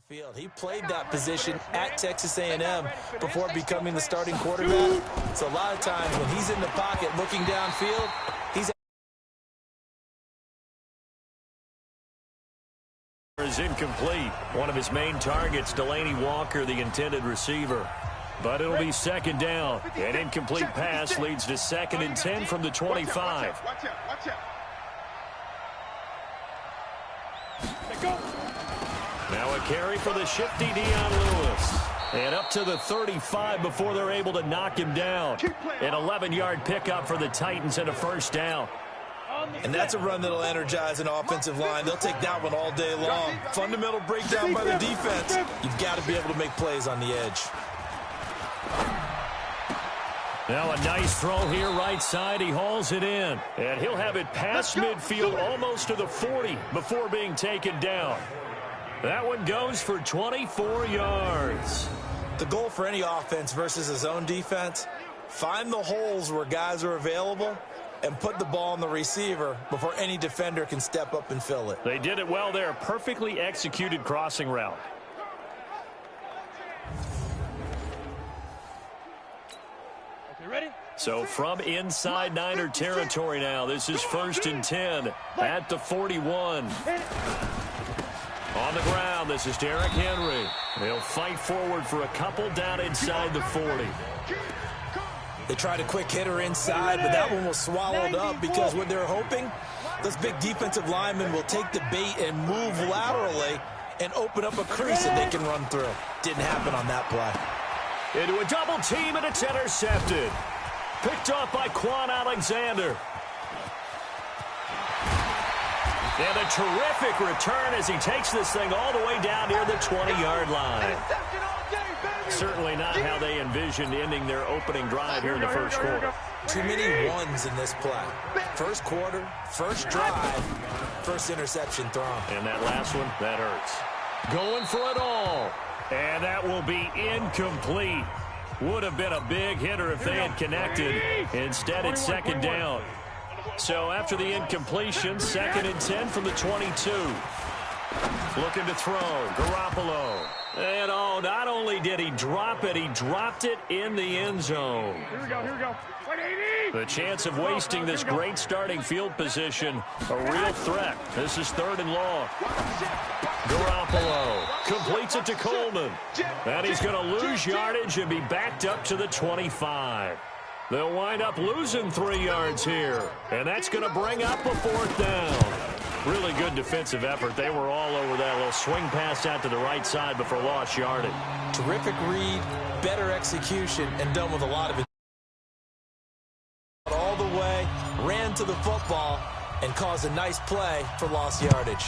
Field. He played that position at Texas A&M before becoming the starting quarterback. So a lot of times when he's in the pocket looking downfield, he's is incomplete. One of his main targets, Delaney Walker, the intended receiver. But it'll be second down. An incomplete pass leads to 2nd and 10 from the 25. Watch out. Go. Now a carry for the shifty Dion Lewis. And up to the 35 before they're able to knock him down. An 11-yard pickup for the Titans and a first down. And that's a run that'll energize an offensive line. They'll take that one all day long. Fundamental breakdown by the defense. You've got to be able to make plays on the edge. Now a nice throw here right side. He hauls it in. And he'll have it past midfield almost to the 40 before being taken down. That one goes for 24 yards. The goal for any offense versus his own defense, find the holes where guys are available and put the ball on the receiver before any defender can step up and fill it. They did it well there. Perfectly executed crossing route. Okay, ready? So from inside Niner territory now, this is 1st and 10 at the 41. On the ground, this is Derrick Henry. They'll fight forward for a couple down inside the 40. They tried a quick hitter inside, but that one was swallowed up because what they're hoping, those big defensive linemen will take the bait and move laterally and open up a crease that they can run through. Didn't happen on that play. Into a double team, and it's intercepted. Picked off by Quan Alexander. And a terrific return as he takes this thing all the way down near the 20-yard line. Certainly not how they envisioned ending their opening drive here in the first quarter. Too many ones in this play. First quarter, first drive, first interception thrown. And that last one, that hurts. Going for it all. And that will be incomplete. Would have been a big hitter if they had connected. Instead, it's second down. So after the incompletion, 2nd and 10 from the 22. Looking to throw, Garoppolo. And not only did he drop it, he dropped it in the end zone. Here we go. The chance of wasting this great starting field position, a real threat. This is 3rd and long. Garoppolo completes it to Coleman. And he's going to lose yardage and be backed up to the 25. They'll wind up losing 3 yards here. And that's going to bring up a 4th down. Really good defensive effort. They were all over that little swing pass out to the right side before lost yardage. Terrific read, better execution, and done with a lot of it. All the way, ran to the football, and caused a nice play for lost yardage.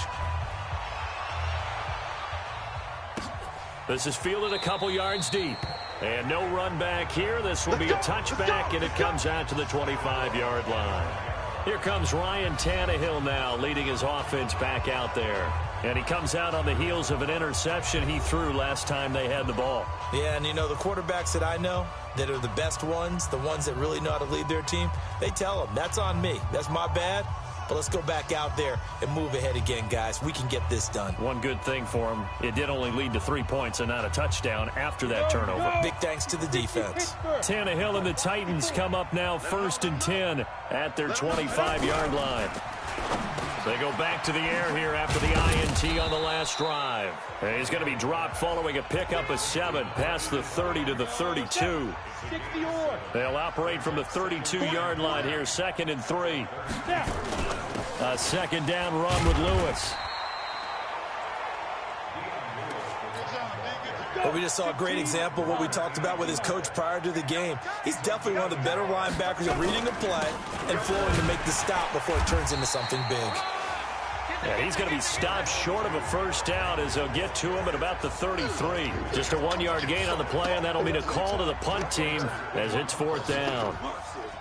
This is fielded a couple yards deep. And no run back here. This will be a touchback, and it comes out to the 25-yard line. Here comes Ryan Tannehill now, leading his offense back out there. And he comes out on the heels of an interception he threw last time they had the ball. Yeah, and you know, the quarterbacks that I know that are the best ones, the ones that really know how to lead their team, they tell them, that's on me. That's my bad. But let's go back out there and move ahead again, guys. We can get this done. One good thing for him, it did only lead to 3 points and not a touchdown after that turnover. Big thanks to the defense. Tannehill and the Titans come up now 1st and 10 at their 25-yard line. They go back to the air here after the INT on the last drive. And he's going to be dropped following a pickup of 7 past the 30 to the 32. They'll operate from the 32-yard line here, 2nd and 3. A second down run with Lewis. Well, we just saw a great example of what we talked about with his coach prior to the game. He's definitely one of the better linebackers at reading a play and flowing to make the stop before it turns into something big. Yeah, he's going to be stopped short of a first down as they'll get to him at about the 33. Just a 1-yard gain on the play, and that'll mean a call to the punt team as it's 4th down.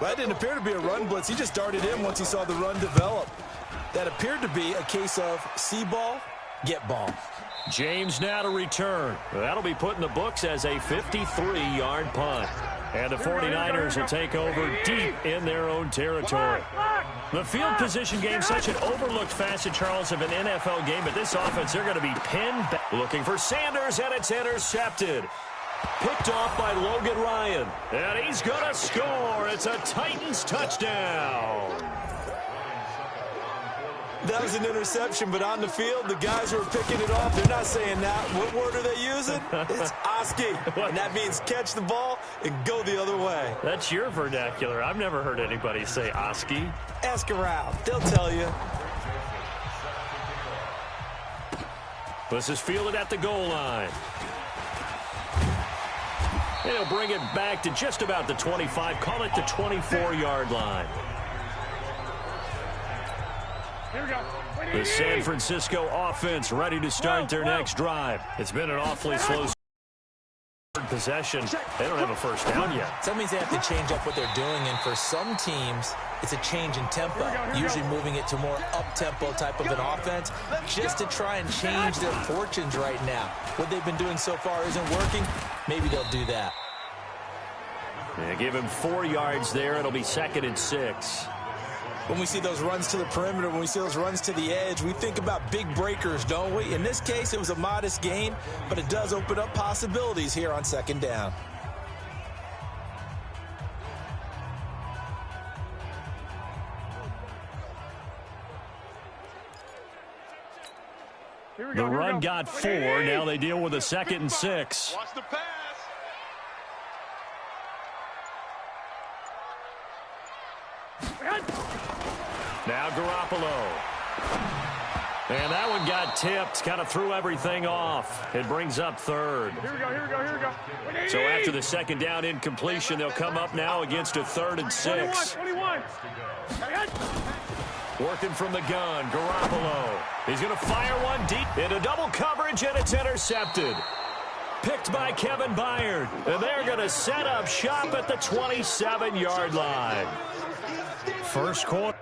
Well, that didn't appear to be a run blitz. He just darted in once he saw the run develop. That appeared to be a case of see ball, get ball. James now to return. That'll be put in the books as a 53-yard punt. And the 49ers will take over deep in their own territory. The field position game, such an overlooked facet, Charles, of an NFL game, but this offense, they're going to be pinned back. Looking for Sanders, and it's intercepted. Picked off by Logan Ryan. And he's going to score. It's a Titans touchdown. That was an interception, but on the field, the guys who are picking it off, they're not saying that. What word are they using? It's Oski, and that means catch the ball and go the other way. That's your vernacular. I've never heard anybody say Oski. Ask around. They'll tell you. This is fielded at the goal line. And he'll bring it back to just about the 25. Call it the 24-yard line. Here we go. The San Francisco offense ready to start their next drive. It's been an awfully slow possession. They don't have a first down yet. So that means they have to change up what they're doing, and for some teams, it's a change in tempo, usually moving it to more up-tempo type of an offense just to try and change their fortunes right now. What they've been doing so far isn't working. Maybe they'll do that. They give him 4 yards there. It'll be 2nd and 6. When we see those runs to the perimeter, when we see those runs to the edge, we think about big breakers, don't we? In this case, it was a modest gain, but it does open up possibilities here on 2nd down. The run got 4. Now they deal with a 2nd and 6. Watch the pass. Now Garoppolo. And that one got tipped. Kind of threw everything off. It brings up 3rd. Here we go, here we go, here we go. So after the 2nd down incompletion, they'll come up now against a 3rd and 6. 21. Working from the gun, Garoppolo. He's going to fire one deep into double coverage, and it's intercepted. Picked by Kevin Byard. And they're going to set up shop at the 27-yard line. First quarter.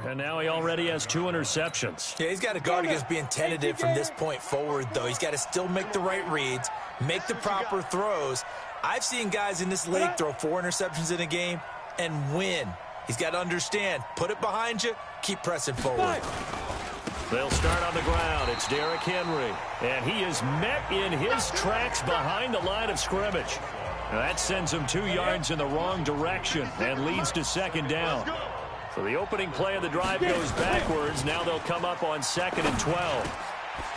And now he already has 2 interceptions. Yeah, he's got to guard against being tentative from this point forward, though. He's got to still make the right reads, make the proper throws. I've seen guys in this league throw 4 interceptions in a game and win. He's got to understand, put it behind you, keep pressing forward. They'll start on the ground. It's Derrick Henry. And he is met in his tracks behind the line of scrimmage. Now that sends him 2 yards in the wrong direction and leads to 2nd down. So the opening play of the drive goes backwards. Now they'll come up on 2nd and 12.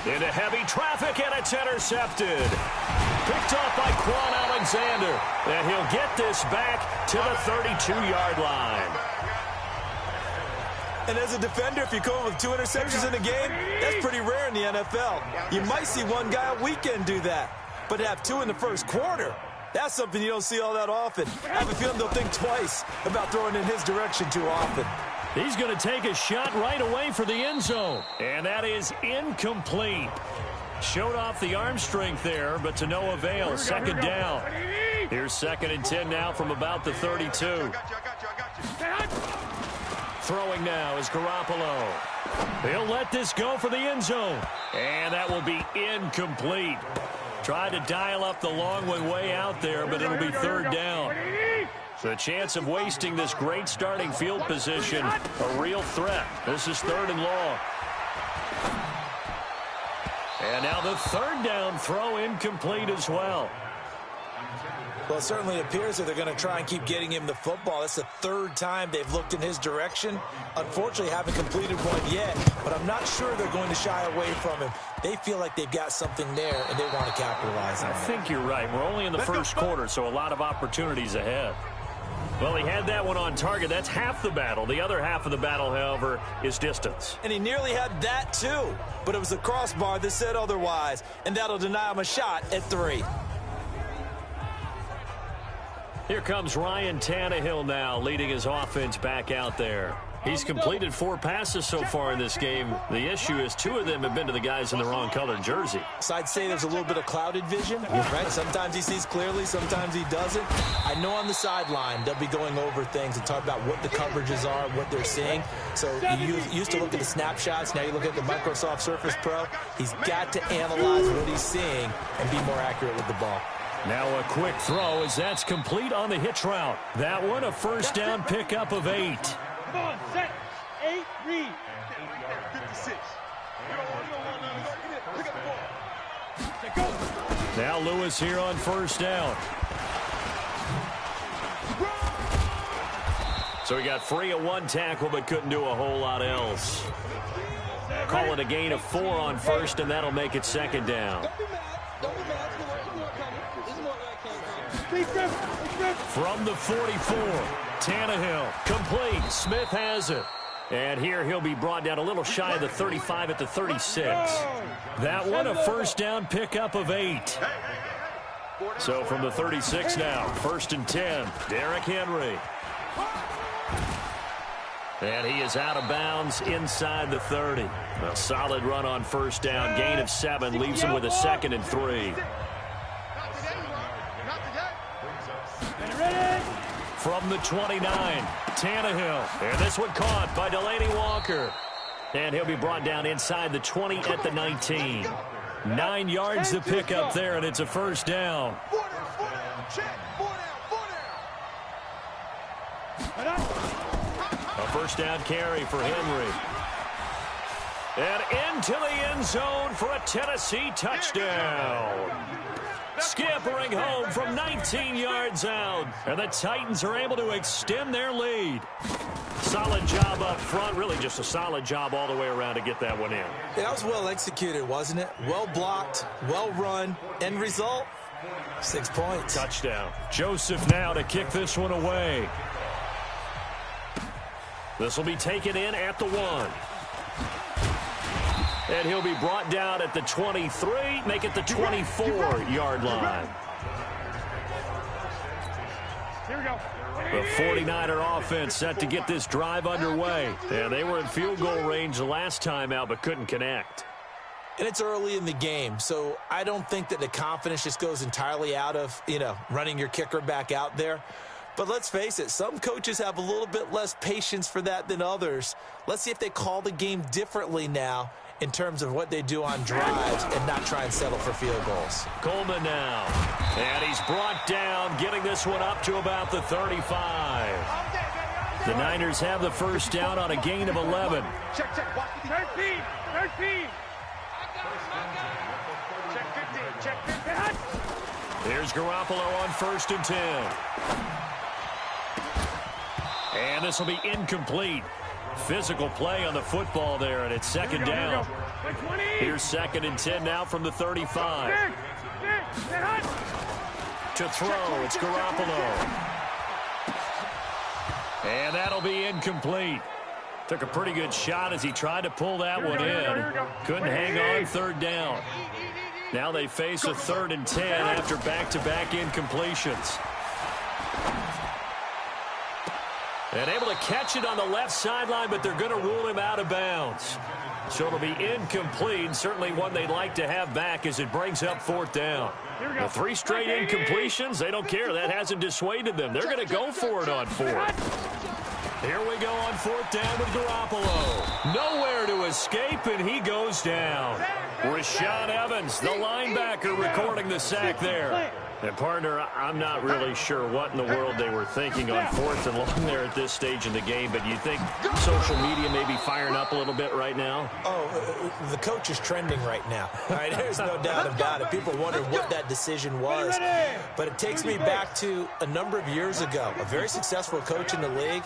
Into heavy traffic, and it's intercepted. Picked off by Quan Alexander. And he'll get this back to the 32-yard line. And as a defender, if you come with 2 interceptions in a game, that's pretty rare in the NFL. You might see one guy a weekend do that. But to have 2 in the first quarter, that's something you don't see all that often. I have a feeling they'll think twice about throwing in his direction too often. He's going to take a shot right away for the end zone. And that is incomplete. Showed off the arm strength there, but to no avail. Second down. Here's 2nd and 10 now from about the 32. Throwing now is Garoppolo. He'll let this go for the end zone. And that will be incomplete. Tried to dial up the long way out there, but it'll be 3rd down. The chance of wasting this great starting field position, a real threat. This is 3rd and long. And now the 3rd down throw incomplete as well. Well, it certainly appears that they're going to try and keep getting him the football. That's the 3rd time they've looked in his direction. Unfortunately, haven't completed one yet, but I'm not sure they're going to shy away from him. They feel like they've got something there, and they want to capitalize on it. I think you're right. We're only in the first quarter, so a lot of opportunities ahead. Well, he had that one on target. That's half the battle. The other half of the battle, however, is distance. And he nearly had that, too. But it was the crossbar that said otherwise, and that'll deny him a shot at 3. Here comes Ryan Tannehill now, leading his offense back out there. He's completed 4 passes so far in this game. The issue is 2 of them have been to the guys in the wrong colored jersey. So I'd say there's a little bit of clouded vision, right? Sometimes he sees clearly, sometimes he doesn't. I know on the sideline they'll be going over things and talk about what the coverages are, what they're seeing. So you used to look at the snapshots, now you look at the Microsoft Surface Pro. He's got to analyze what he's seeing and be more accurate with the ball. Now a quick throw as that's complete on the hitch route. That one a first down pickup of 8. Come on, set. 8, read. 56. Now Lewis here on first down. So he got free of 1 tackle but couldn't do a whole lot else. Call it a gain of 4 on first, and that'll make it 2nd down. From the 44, Tannehill, complete. Smith has it. And here he'll be brought down a little shy of the 35 at the 36. That one a first down pickup of 8. So from the 36 now, 1st and 10, Derrick Henry. And he is out of bounds inside the 30. A solid run on first down, gain of 7, leaves him with a 2nd and 3. From the 29, Tannehill. And this one caught by Delaney Walker. And he'll be brought down inside the 20 at the 19. 9 yards to pick up there, and it's a first down. A first down carry for Henry. And into the end zone for a Tennessee touchdown. Scampering home from 19 yards out. And the Titans are able to extend their lead. Solid job up front. Really just a solid job all the way around to get that one in. Yeah, that was well executed, wasn't it? Well blocked, well run. End result, 6 points. Touchdown. Joseph now to kick this one away. This will be taken in at the 1. And he'll be brought down at the 23, make it the 24-yard line. Here we go. The 49er offense set to get this drive underway. And they were in field goal range the last time out, but couldn't connect. And it's early in the game, so I don't think that the confidence just goes entirely out of, running your kicker back out there. But let's face it, some coaches have a little bit less patience for that than others. Let's see if they call the game differently now in terms of what they do on drives and not try and settle for field goals. Coleman now. And he's brought down, getting this one up to about the 35. The Niners have the first down on a gain of 11. Check. 13. Check 15. Here's Garoppolo on 1st and 10. And this will be incomplete. Physical play on the football there, and it's 2nd down. Here's 2nd and 10 now from the 35. To throw, it's Garoppolo. And that'll be incomplete. Took a pretty good shot as he tried to pull that one in. Couldn't hang on third down. Now they face a 3rd and 10 after back-to-back incompletions. And able to catch it on the left sideline, but they're going to rule him out of bounds. So it'll be incomplete, certainly one they'd like to have back as it brings up 4th down. The 3 straight incompletions, they don't care. That hasn't dissuaded them. They're going to go for it on 4th. Here we go on 4th down with Garoppolo. Nowhere to escape, and he goes down. Rashaan Evans, the linebacker, recording the sack there. And, partner, I'm not really sure what in the world they were thinking on 4th and long there at this stage in the game, but you think social media may be firing up a little bit right now? Oh, the coach is trending right now. All right, there's no doubt about it. People wonder what that decision was. But it takes me back to a number of years ago. A very successful coach in the league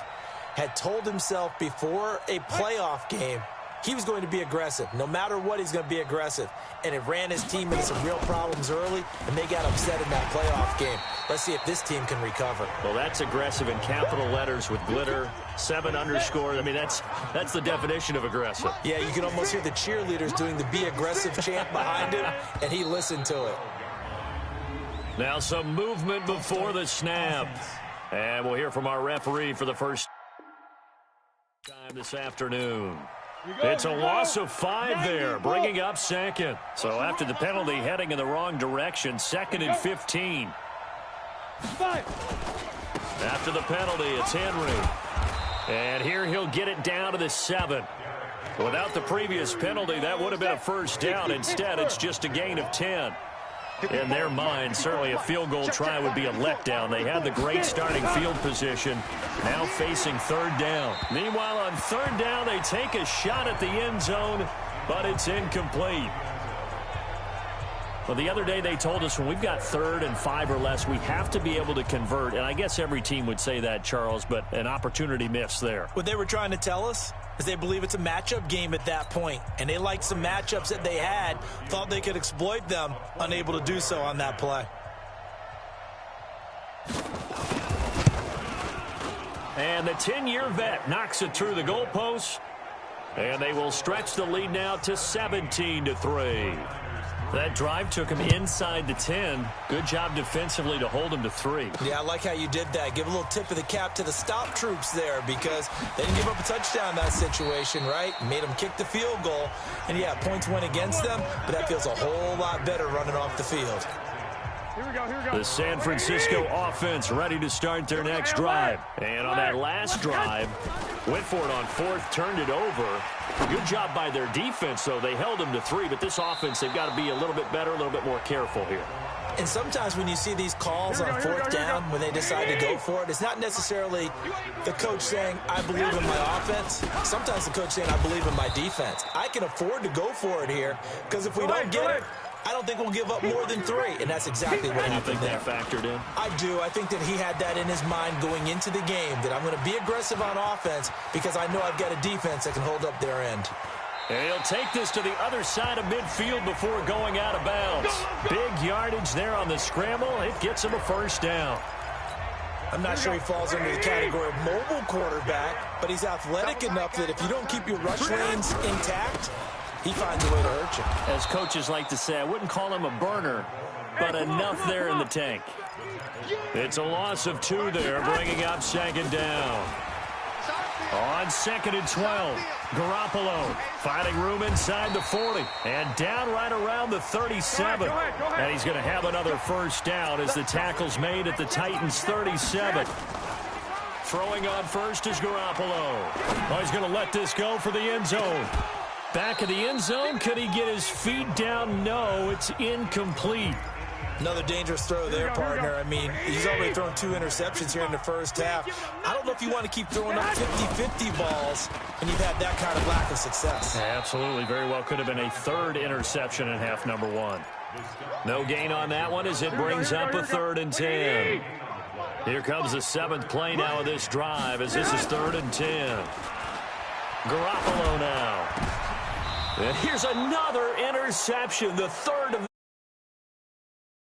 had told himself before a playoff game he was going to be aggressive. No matter what, he's going to be aggressive. And it ran his team into some real problems early, and they got upset in that playoff game. Let's see if this team can recover. Well, that's aggressive in capital letters with glitter, 7 underscore. I mean, that's the definition of aggressive. Yeah, you can almost hear the cheerleaders doing the be aggressive chant behind him, and he listened to it. Now some movement before the snap. And we'll hear from our referee for the first time this afternoon. It's a loss of 5 there, bringing up 2nd. So after the penalty, heading in the wrong direction, 2nd and 15. After the penalty, it's Henry. And here he'll get it down to the 7. Without the previous penalty, that would have been a first down. Instead, it's just a gain of 10. In their mind, certainly a field goal try would be a letdown. They had the great starting field position, now facing 3rd down. Meanwhile, on 3rd down, they take a shot at the end zone, but it's incomplete. Well, the other day they told us when we've got 3rd and 5 or less, we have to be able to convert. And I guess every team would say that, Charles, but an opportunity missed there. What they were trying to tell us is they believe it's a matchup game at that point. And they liked some matchups that they had, thought they could exploit them, unable to do so on that play. And the 10-year vet knocks it through the goalpost. And they will stretch the lead now to 17-3. That drive took him inside the 10. Good job defensively to hold him to 3. Yeah, I like how you did that. Give a little tip of the cap to the stop troops there because they didn't give up a touchdown in that situation, right? Made them kick the field goal. And, yeah, points went against them, but that feels a whole lot better running off the field. Here we go. The San Francisco offense ready to start their next drive. And on that last drive, went for it on 4th, turned it over. Good job by their defense, though. They held them to 3, but this offense, they've got to be a little bit better, a little bit more careful here. And sometimes when you see these calls on 4th down, when they decide to go for it, it's not necessarily the coach saying, I believe in my offense. Sometimes the coach saying, I believe in my defense. I can afford to go for it here because if we don't get it, I don't think we'll give up more than 3, and that's exactly what happened there. You think that factored in? I do. I think that he had that in his mind going into the game, that I'm going to be aggressive on offense because I know I've got a defense that can hold up their end. And he'll take this to the other side of midfield before going out of bounds. Big yardage there on the scramble. It gets him a first down. I'm not sure he falls under the category of mobile quarterback, but he's athletic enough that if you don't keep your rush lanes intact, he finds a way to hurt you. As coaches like to say, I wouldn't call him a burner, but enough there in the tank. It's a loss of 2 there, bringing up 2nd down. On 2nd and 12, Garoppolo finding room inside the 40 and down right around the 37. And he's going to have another first down as the tackle's made at the Titans' 37. Throwing on first is Garoppolo. Oh, he's going to let this go for the end zone. Back of the end zone. Could he get his feet down? No, it's incomplete. Another dangerous throw there, partner. I mean, he's already thrown 2 interceptions here in the first half. I don't know if you want to keep throwing up 50-50 balls when you've had that kind of lack of success. Absolutely. Very well could have been a 3rd interception in half number 1. No gain on that one as it brings up a 3rd and 10. Here comes the 7th play now of this drive as this is 3rd and 10. Garoppolo now. And here's another interception, the 3rd of